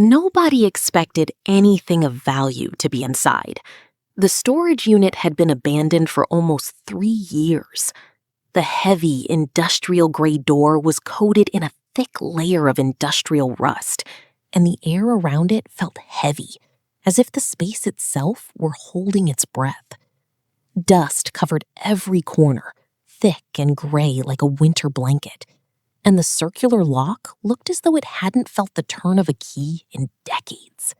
Nobody expected anything of value to be inside. The storage unit had been abandoned for almost 3 years. The heavy, industrial-grade door was coated in a thick layer of industrial rust, and the air around it felt heavy, as if the space itself were holding its breath. Dust covered every corner, thick and gray like a winter blanket, and the circular lock looked as though it hadn't felt the turn of a key in decades.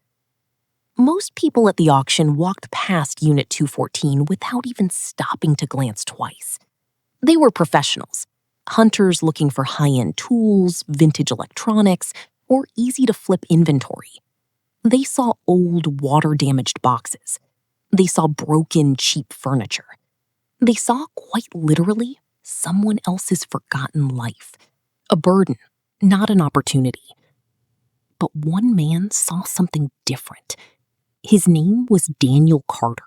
Most people at the auction walked past Unit 214 without even stopping to glance twice. They were professionals, hunters looking for high-end tools, vintage electronics, or easy-to-flip inventory. They saw old, water-damaged boxes. They saw broken, cheap furniture. They saw, quite literally, someone else's forgotten life. A burden, not an opportunity. But one man saw something different. His name was Daniel Carter.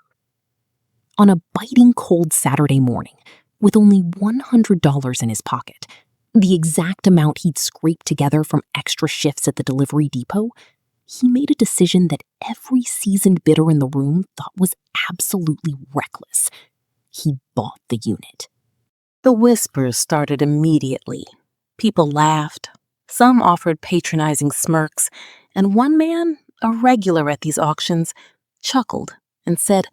On a biting cold Saturday morning, with only $100 in his pocket, the exact amount he'd scraped together from extra shifts at the delivery depot, he made a decision that every seasoned bidder in the room thought was absolutely reckless. He bought the unit. The whispers started immediately. People laughed. Some offered patronizing smirks, and one man, a regular at these auctions, chuckled and said,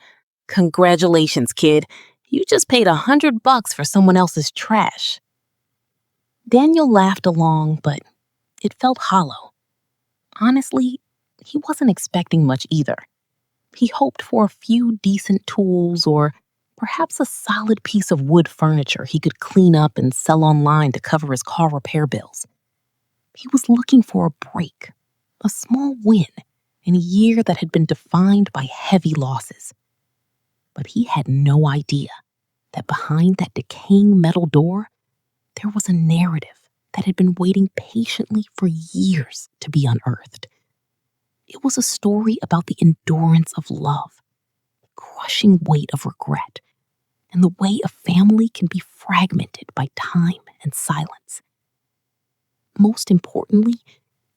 "Congratulations, kid. You just paid $100 for someone else's trash." Daniel laughed along, but it felt hollow. Honestly, he wasn't expecting much either. He hoped for a few decent tools or perhaps a solid piece of wood furniture he could clean up and sell online to cover his car repair bills. He was looking for a break, a small win in a year that had been defined by heavy losses. But he had no idea that behind that decaying metal door, there was a narrative that had been waiting patiently for years to be unearthed. It was a story about the endurance of love, the crushing weight of regret, and the way a family can be fragmented by time and silence. Most importantly,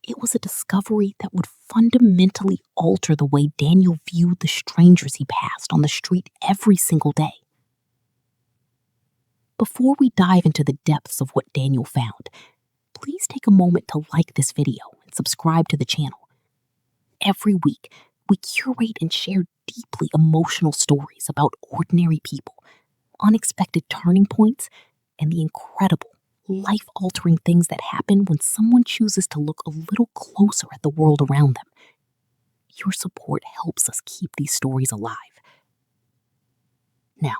it was a discovery that would fundamentally alter the way Daniel viewed the strangers he passed on the street every single day. Before we dive into the depths of what Daniel found, please take a moment to like this video and subscribe to the channel. Every week, we curate and share deeply emotional stories about ordinary people, unexpected turning points, and the incredible, life-altering things that happen when someone chooses to look a little closer at the world around them. Your support helps us keep these stories alive. Now,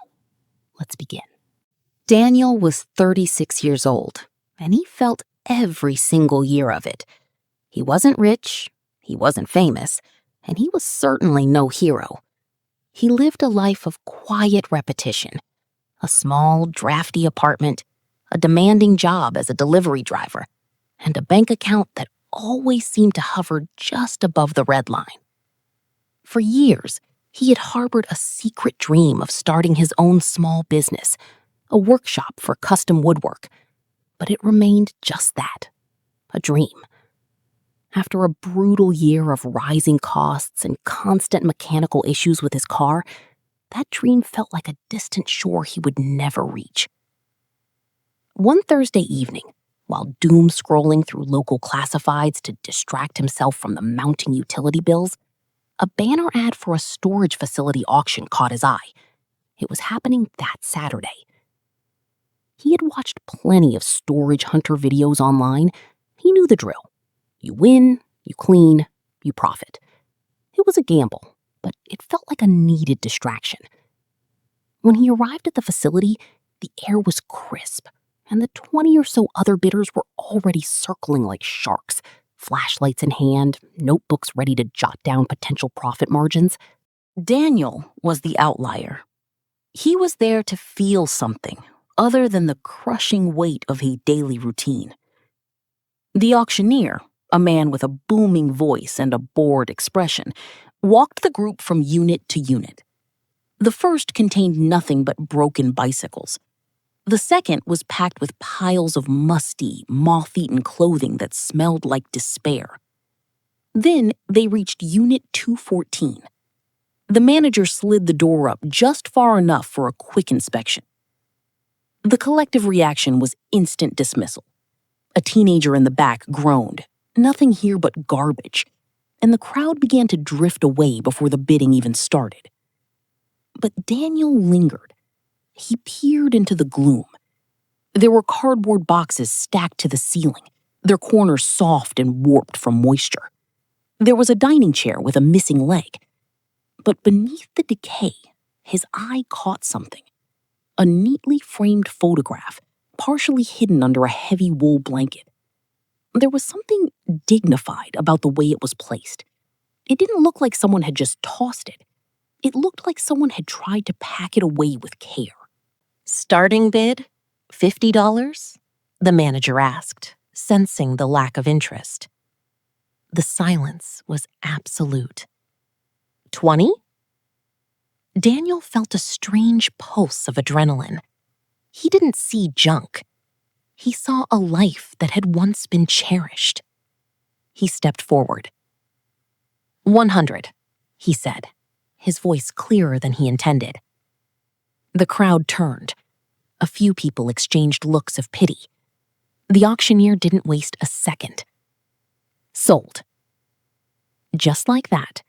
let's begin. Daniel was 36 years old, and he felt every single year of it. He wasn't rich, he wasn't famous, and he was certainly no hero. He lived a life of quiet repetition, a small, drafty apartment, a demanding job as a delivery driver, and a bank account that always seemed to hover just above the red line. For years, he had harbored a secret dream of starting his own small business, a workshop for custom woodwork, but it remained just that, a dream. After a brutal year of rising costs and constant mechanical issues with his car, that dream felt like a distant shore he would never reach. One Thursday evening, while doom-scrolling through local classifieds to distract himself from the mounting utility bills, a banner ad for a storage facility auction caught his eye. It was happening that Saturday. He had watched plenty of storage hunter videos online. He knew the drill. You win, you clean, you profit. It was a gamble, but it felt like a needed distraction. When he arrived at the facility, the air was crisp, and the 20 or so other bidders were already circling like sharks, flashlights in hand, notebooks ready to jot down potential profit margins. Daniel was the outlier. He was there to feel something other than the crushing weight of a daily routine. The auctioneer, a man with a booming voice and a bored expression, walked the group from unit to unit. The first contained nothing but broken bicycles. The second was packed with piles of musty, moth-eaten clothing that smelled like despair. Then they reached Unit 214. The manager slid the door up just far enough for a quick inspection. The collective reaction was instant dismissal. A teenager in the back groaned, "Nothing here but garbage," and the crowd began to drift away before the bidding even started. But Daniel lingered. He peered into the gloom. There were cardboard boxes stacked to the ceiling, their corners soft and warped from moisture. There was a dining chair with a missing leg. But beneath the decay, his eye caught something. A neatly framed photograph, partially hidden under a heavy wool blanket. There was something dignified about the way it was placed. It didn't look like someone had just tossed it. It looked like someone had tried to pack it away with care. "Starting bid? $50? The manager asked, sensing the lack of interest. The silence was absolute. 20? Daniel felt a strange pulse of adrenaline. He didn't see junk. He saw a life that had once been cherished. He stepped forward. 100, he said, his voice clearer than he intended. The crowd turned. A few people exchanged looks of pity. The auctioneer didn't waste a second. Sold. Just like that,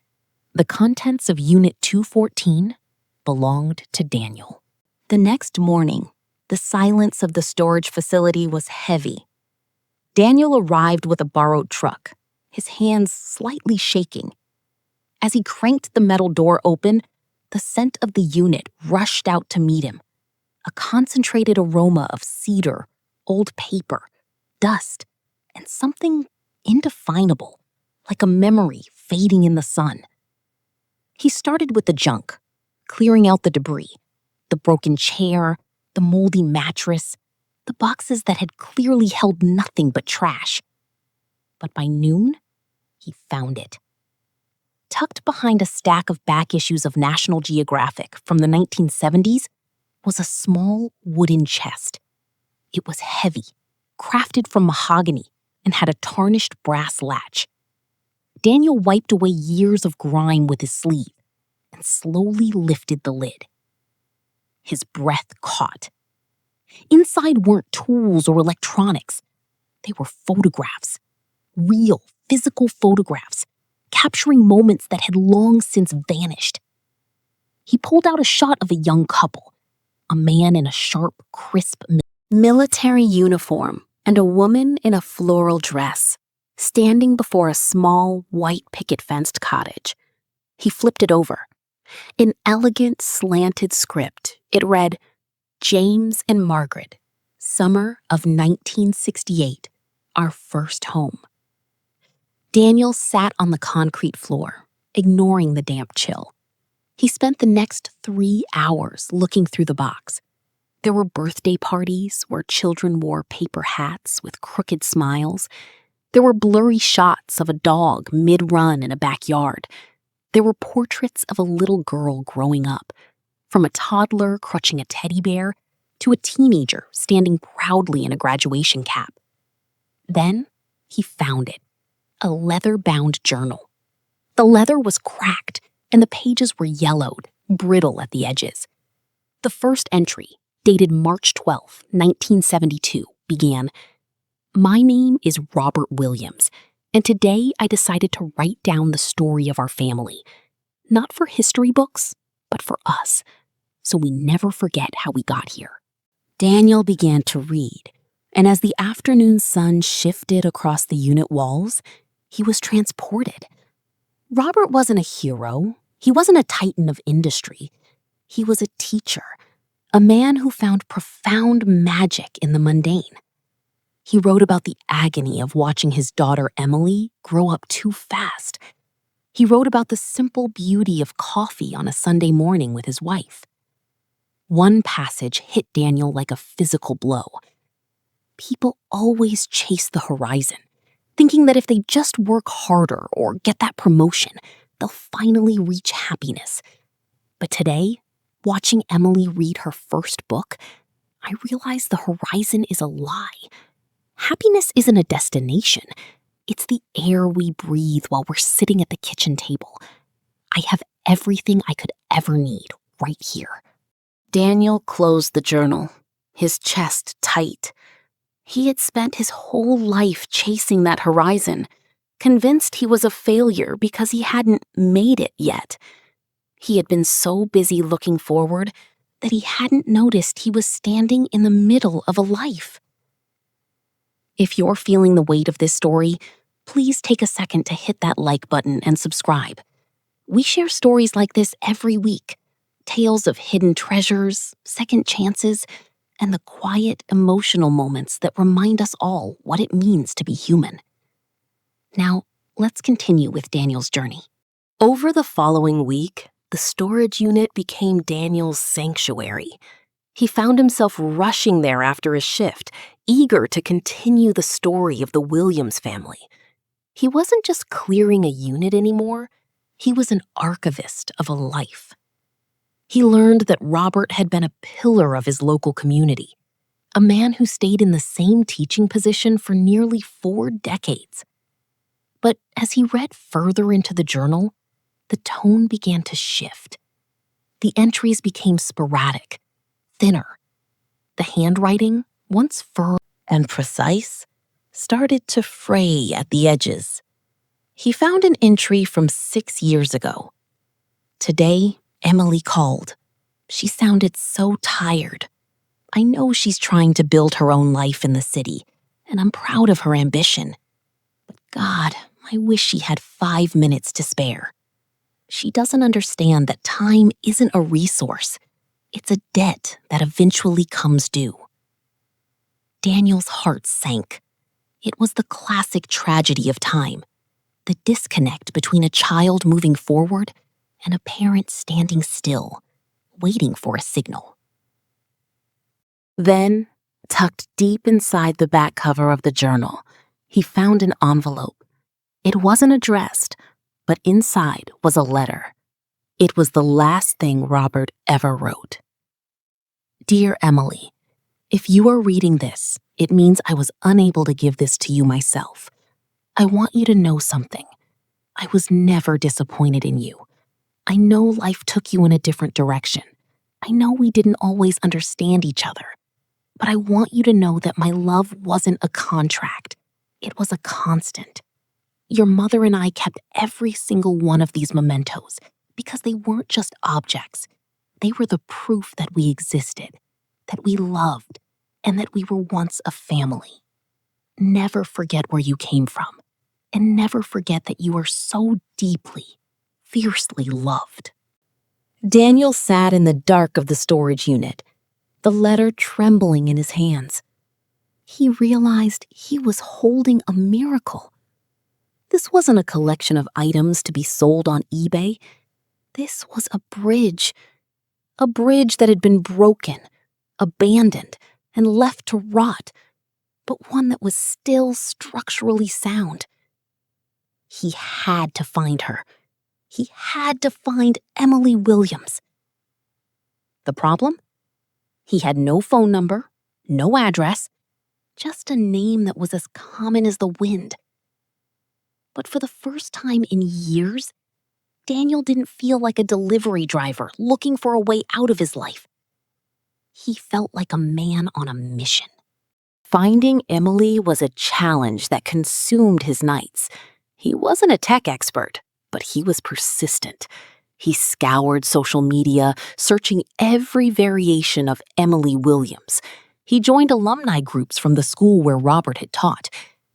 the contents of Unit 214 belonged to Daniel. The next morning, the silence of the storage facility was heavy. Daniel arrived with a borrowed truck, his hands slightly shaking. As he cranked the metal door open, the scent of the unit rushed out to meet him. A concentrated aroma of cedar, old paper, dust, and something indefinable, like a memory fading in the sun. He started with the junk, clearing out the debris, the broken chair, the moldy mattress, the boxes that had clearly held nothing but trash. But by noon, he found it. Tucked behind a stack of back issues of National Geographic from the 1970s was a small wooden chest. It was heavy, crafted from mahogany, and had a tarnished brass latch. Daniel wiped away years of grime with his sleeve and slowly lifted the lid. His breath caught. Inside weren't tools or electronics. They were photographs. Real, physical photographs, capturing moments that had long since vanished. He pulled out a shot of a young couple, a man in a sharp, crisp military uniform and a woman in a floral dress, standing before a small, white picket-fenced cottage. He flipped it over. In elegant, slanted script, it read, "James and Margaret, summer of 1968, our first home." Daniel sat on the concrete floor, ignoring the damp chill. He spent the next 3 hours looking through the box. There were birthday parties where children wore paper hats with crooked smiles. There were blurry shots of a dog mid-run in a backyard. There were portraits of a little girl growing up, from a toddler crutching a teddy bear to a teenager standing proudly in a graduation cap. Then he found it, a leather-bound journal. The leather was cracked, and the pages were yellowed, brittle at the edges. The first entry, dated March 12, 1972, began, "My name is Robert Williams, and today I decided to write down the story of our family, not for history books, but for us, so we never forget how we got here." Daniel began to read, and as the afternoon sun shifted across the unit walls, he was transported. Robert wasn't a hero. He wasn't a titan of industry. He was a teacher, a man who found profound magic in the mundane. He wrote about the agony of watching his daughter Emily grow up too fast. He wrote about the simple beauty of coffee on a Sunday morning with his wife. One passage hit Daniel like a physical blow. People always chase the horizon, thinking that if they just work harder or get that promotion, they'll finally reach happiness. But today, watching Emily read her first book, I realized the horizon is a lie. Happiness isn't a destination. It's the air we breathe while we're sitting at the kitchen table. I have everything I could ever need right here. Daniel closed the journal, his chest tight. He had spent his whole life chasing that horizon, convinced he was a failure because he hadn't made it yet. He had been so busy looking forward that he hadn't noticed he was standing in the middle of a life. If you're feeling the weight of this story, please take a second to hit that like button and subscribe. We share stories like this every week, tales of hidden treasures, second chances, and the quiet, emotional moments that remind us all what it means to be human. Now, let's continue with Daniel's journey. Over the following week, the storage unit became Daniel's sanctuary. He found himself rushing there after his shift, eager to continue the story of the Williams family. He wasn't just clearing a unit anymore, he was an archivist of a life. He learned that Robert had been a pillar of his local community, a man who stayed in the same teaching position for nearly 4 decades. But as he read further into the journal, the tone began to shift. The entries became sporadic, thinner. The handwriting, once firm and precise, started to fray at the edges. He found an entry from 6 years ago. Today, Emily called. She sounded so tired. I know she's trying to build her own life in the city, and I'm proud of her ambition. But God, I wish she had 5 minutes to spare. She doesn't understand that time isn't a resource. It's a debt that eventually comes due. Daniel's heart sank. It was the classic tragedy of time, the disconnect between a child moving forward and a parent standing still, waiting for a signal. Then, tucked deep inside the back cover of the journal, he found an envelope. It wasn't addressed, but inside was a letter. It was the last thing Robert ever wrote. Dear Emily, if you are reading this, it means I was unable to give this to you myself. I want you to know something. I was never disappointed in you. I know life took you in a different direction. I know we didn't always understand each other. But I want you to know that my love wasn't a contract. It was a constant. Your mother and I kept every single one of these mementos because they weren't just objects. They were the proof that we existed, that we loved, and that we were once a family. Never forget where you came from, and never forget that you are so deeply, fiercely loved. Daniel sat in the dark of the storage unit, the letter trembling in his hands. He realized he was holding a miracle. This wasn't a collection of items to be sold on eBay. This was a bridge that had been broken, abandoned, and left to rot, but one that was still structurally sound. He had to find her. He had to find Emily Williams. The problem? He had no phone number, no address, just a name that was as common as the wind. But for the first time in years, Daniel didn't feel like a delivery driver looking for a way out of his life. He felt like a man on a mission. Finding Emily was a challenge that consumed his nights. He wasn't a tech expert, but he was persistent. He scoured social media, searching every variation of Emily Williams. He joined alumni groups from the school where Robert had taught.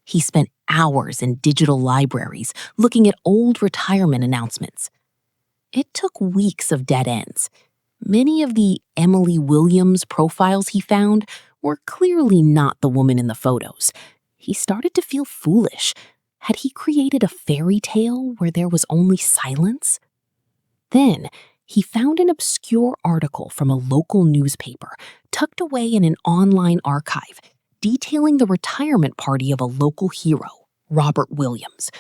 He spent hours in digital libraries looking at old retirement announcements. It took weeks of dead ends. Many of the Emily Williams profiles he found were clearly not the woman in the photos. He started to feel foolish. Had he created a fairy tale where there was only silence? Then, he found an obscure article from a local newspaper tucked away in an online archive detailing the retirement party of a local hero, Robert Williams.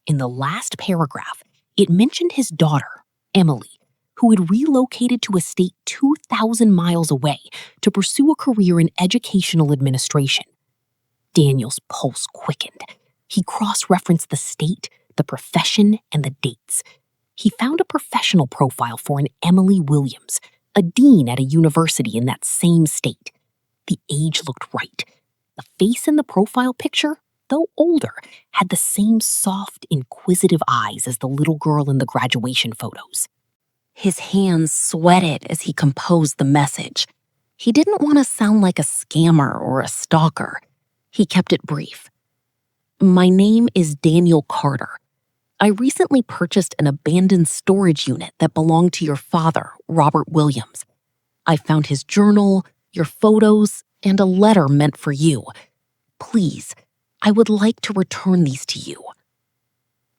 In the last paragraph, it mentioned his daughter, Emily, who had relocated to a state 2,000 miles away to pursue a career in educational administration. Daniel's pulse quickened. He cross-referenced the state, the profession, and the dates. He found a professional profile for an Emily Williams, a dean at a university in that same state. The age looked right. The face in the profile picture, though older, had the same soft, inquisitive eyes as the little girl in the graduation photos. His hands sweated as he composed the message. He didn't want to sound like a scammer or a stalker. He kept it brief. My name is Daniel Carter. I recently purchased an abandoned storage unit that belonged to your father, Robert Williams. I found his journal, your photos, and a letter meant for you. Please, I would like to return these to you.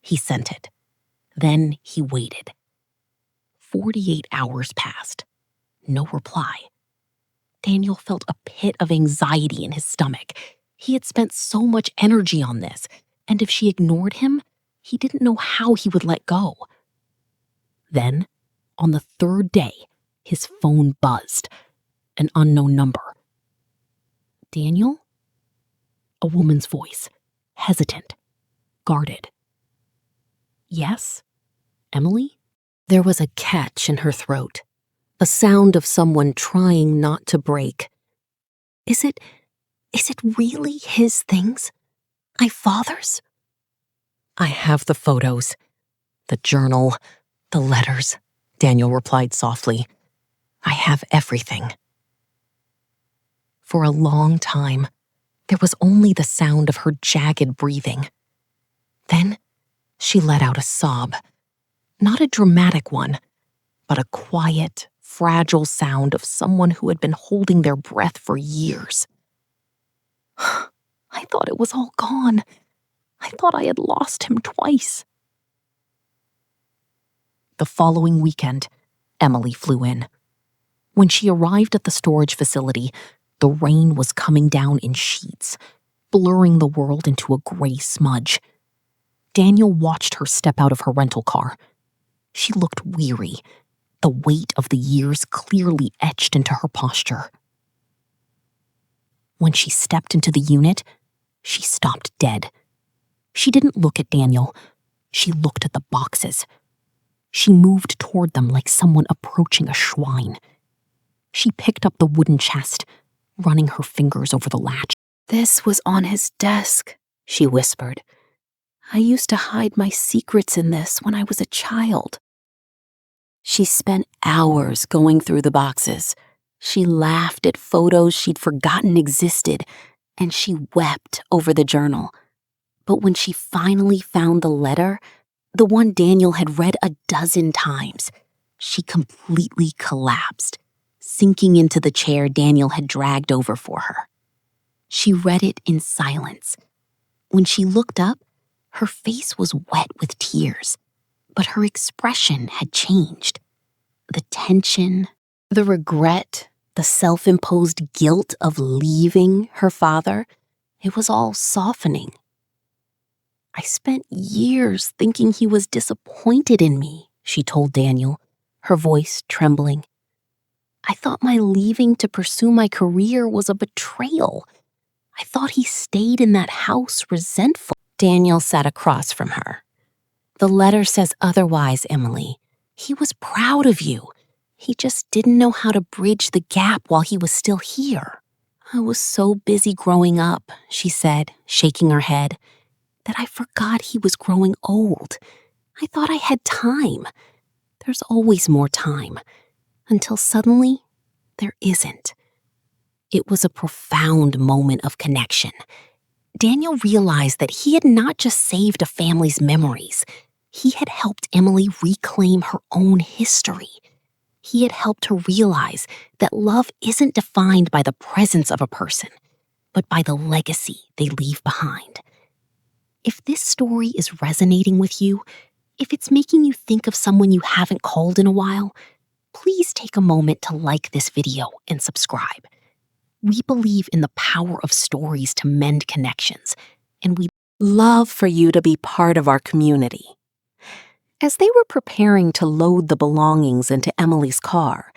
He sent it. Then he waited. 48 hours passed. No reply. Daniel felt a pit of anxiety in his stomach. He had spent so much energy on this, and if she ignored him, he didn't know how he would let go. Then, on the third day, his phone buzzed. An unknown number. Daniel? A woman's voice, hesitant, guarded. Yes? Emily? There was a catch in her throat, a sound of someone trying not to break. Is it really his things? My father's? I have the photos, the journal, the letters, Daniel replied softly. I have everything. For a long time, there was only the sound of her jagged breathing. Then, she let out a sob. Not a dramatic one, but a quiet, fragile sound of someone who had been holding their breath for years. I thought it was all gone. I thought I had lost him twice. The following weekend, Emily flew in. When she arrived at the storage facility, the rain was coming down in sheets, blurring the world into a gray smudge. Daniel watched her step out of her rental car. She looked weary, the weight of the years clearly etched into her posture. When she stepped into the unit, she stopped dead. She didn't look at Daniel. She looked at the boxes. She moved toward them like someone approaching a shrine. She picked up the wooden chest, running her fingers over the latch. This was on his desk, she whispered. I used to hide my secrets in this when I was a child. She spent hours going through the boxes. She laughed at photos she'd forgotten existed, and she wept over the journal. But when she finally found the letter, the one Daniel had read a dozen times, she completely collapsed, sinking into the chair Daniel had dragged over for her. She read it in silence. When she looked up, her face was wet with tears, but her expression had changed. The tension, the regret, the self-imposed guilt of leaving her father, it was all softening. I spent years thinking he was disappointed in me, she told Daniel, her voice trembling. I thought my leaving to pursue my career was a betrayal. I thought he stayed in that house resentful. Daniel sat across from her. The letter says otherwise, Emily. He was proud of you. He just didn't know how to bridge the gap while he was still here. I was so busy growing up, she said, shaking her head, that I forgot he was growing old. I thought I had time. There's always more time. Until suddenly, there isn't. It was a profound moment of connection. Daniel realized that he had not just saved a family's memories. He had helped Emily reclaim her own history. He had helped her realize that love isn't defined by the presence of a person, but by the legacy they leave behind. If this story is resonating with you, if it's making you think of someone you haven't called in a while, please take a moment to like this video and subscribe. We believe in the power of stories to mend connections, and we'd love for you to be part of our community. As they were preparing to load the belongings into Emily's car,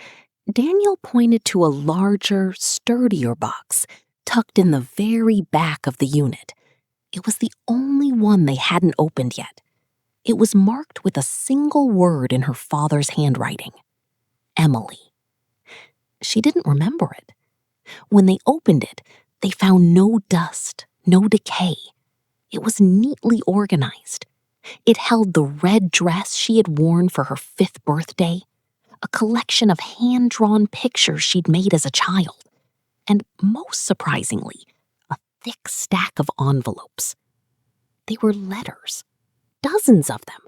Daniel pointed to a larger, sturdier box tucked in the very back of the unit. It was the only one they hadn't opened yet. It was marked with a single word in her father's handwriting: Emily. She didn't remember it. When they opened it, they found no dust, no decay. It was neatly organized. It held the red dress she had worn for her 5th birthday, a collection of hand-drawn pictures she'd made as a child, and most surprisingly, a thick stack of envelopes. They were letters, dozens of them,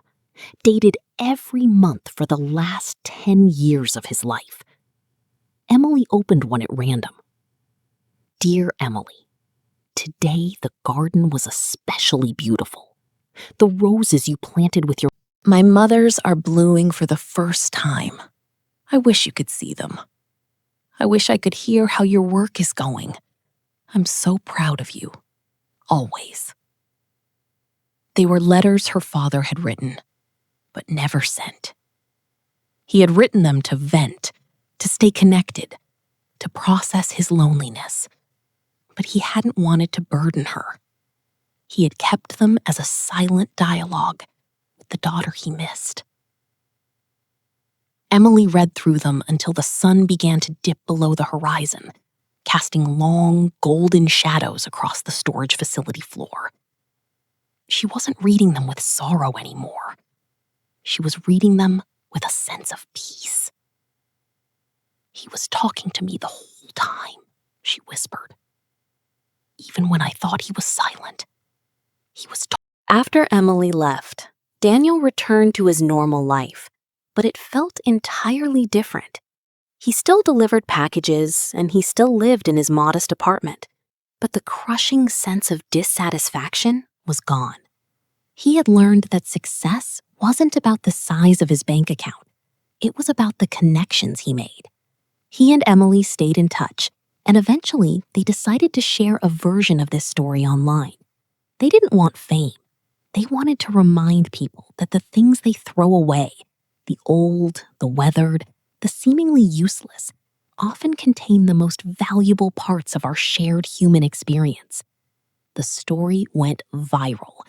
dated every month for the last 10 years of his life. Emily opened one at random. Dear Emily, today the garden was especially beautiful. The roses you planted with your... My mothers are blooming for the first time. I wish you could see them. I wish I could hear how your work is going. I'm so proud of you. Always. They were letters her father had written, but never sent. He had written them to vent, to stay connected, to process his loneliness. But he hadn't wanted to burden her. He had kept them as a silent dialogue with the daughter he missed. Emily read through them until the sun began to dip below the horizon, casting long, golden shadows across the storage facility floor. She wasn't reading them with sorrow anymore. She was reading them with a sense of peace. He was talking to me the whole time, she whispered. Even when I thought he was silent, he was talking. After Emily left, Daniel returned to his normal life, but it felt entirely different. He still delivered packages, and he still lived in his modest apartment, but the crushing sense of dissatisfaction was gone. He had learned that success wasn't about the size of his bank account. It was about the connections he made. He and Emily stayed in touch, and eventually they decided to share a version of this story online. They didn't want fame. They wanted to remind people that the things they throw away, the old, the weathered, the seemingly useless, often contain the most valuable parts of our shared human experience. The story went viral.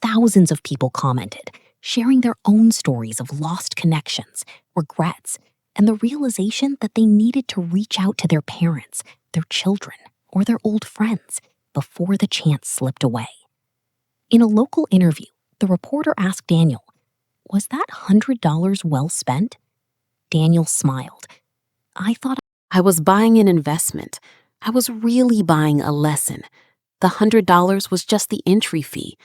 Thousands of people commented, sharing their own stories of lost connections, regrets, and the realization that they needed to reach out to their parents, their children, or their old friends before the chance slipped away. In a local interview, the reporter asked Daniel, "Was that $100 well spent?" Daniel smiled. "I thought I was buying an investment. I was really buying a lesson. The $100 was just the entry fee.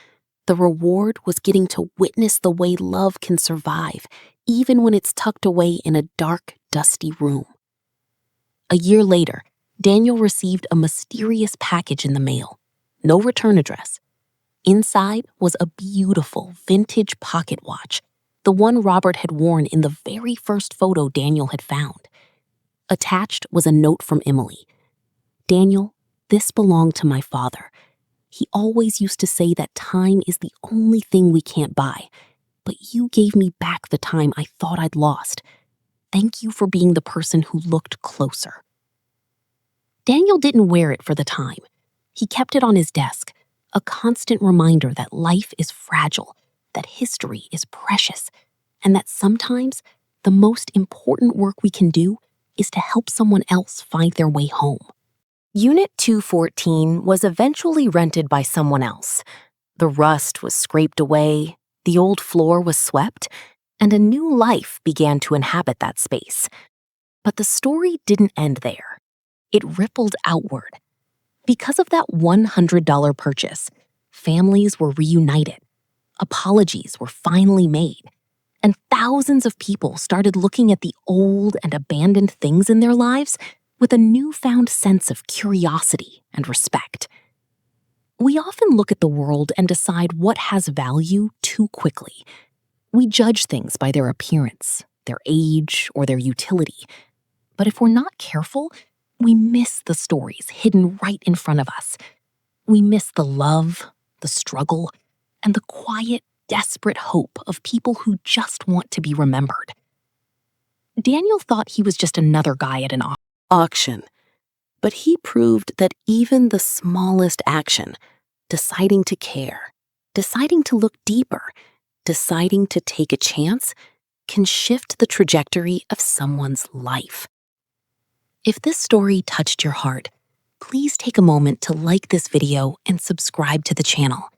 The reward was getting to witness the way love can survive, even when it's tucked away in a dark, dusty room." A year later, Daniel received a mysterious package in the mail. No return address. Inside was a beautiful vintage pocket watch, the one Robert had worn in the very first photo Daniel had found. Attached was a note from Emily. "Daniel, this belonged to my father. He always used to say that time is the only thing we can't buy, but you gave me back the time I thought I'd lost. Thank you for being the person who looked closer." Daniel didn't wear it for the time. He kept it on his desk, a constant reminder that life is fragile, that history is precious, and that sometimes the most important work we can do is to help someone else find their way home. Unit 214 was eventually rented by someone else. The rust was scraped away, the old floor was swept, and a new life began to inhabit that space. But the story didn't end there. It rippled outward. Because of that $100 purchase, families were reunited, apologies were finally made, and thousands of people started looking at the old and abandoned things in their lives with a newfound sense of curiosity and respect. We often look at the world and decide what has value too quickly. We judge things by their appearance, their age, or their utility. But if we're not careful, we miss the stories hidden right in front of us. We miss the love, the struggle, and the quiet, desperate hope of people who just want to be remembered. Daniel thought he was just another guy at an auction, but he proved that even the smallest action, deciding to care, deciding to look deeper, deciding to take a chance can shift the trajectory of someone's life. If this story touched your heart, please take a moment to like this video and subscribe to the channel.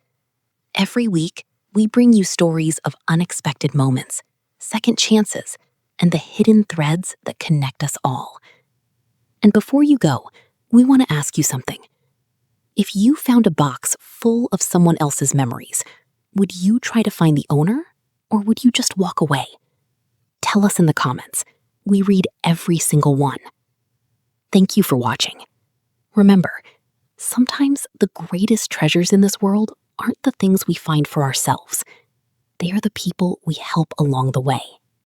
Every week, we bring you stories of unexpected moments, second chances, and the hidden threads that connect us all. And before you go, we want to ask you something. If you found a box full of someone else's memories, would you try to find the owner, or would you just walk away? Tell us in the comments. We read every single one. Thank you for watching. Remember, sometimes the greatest treasures in this world aren't the things we find for ourselves. They are the people we help along the way.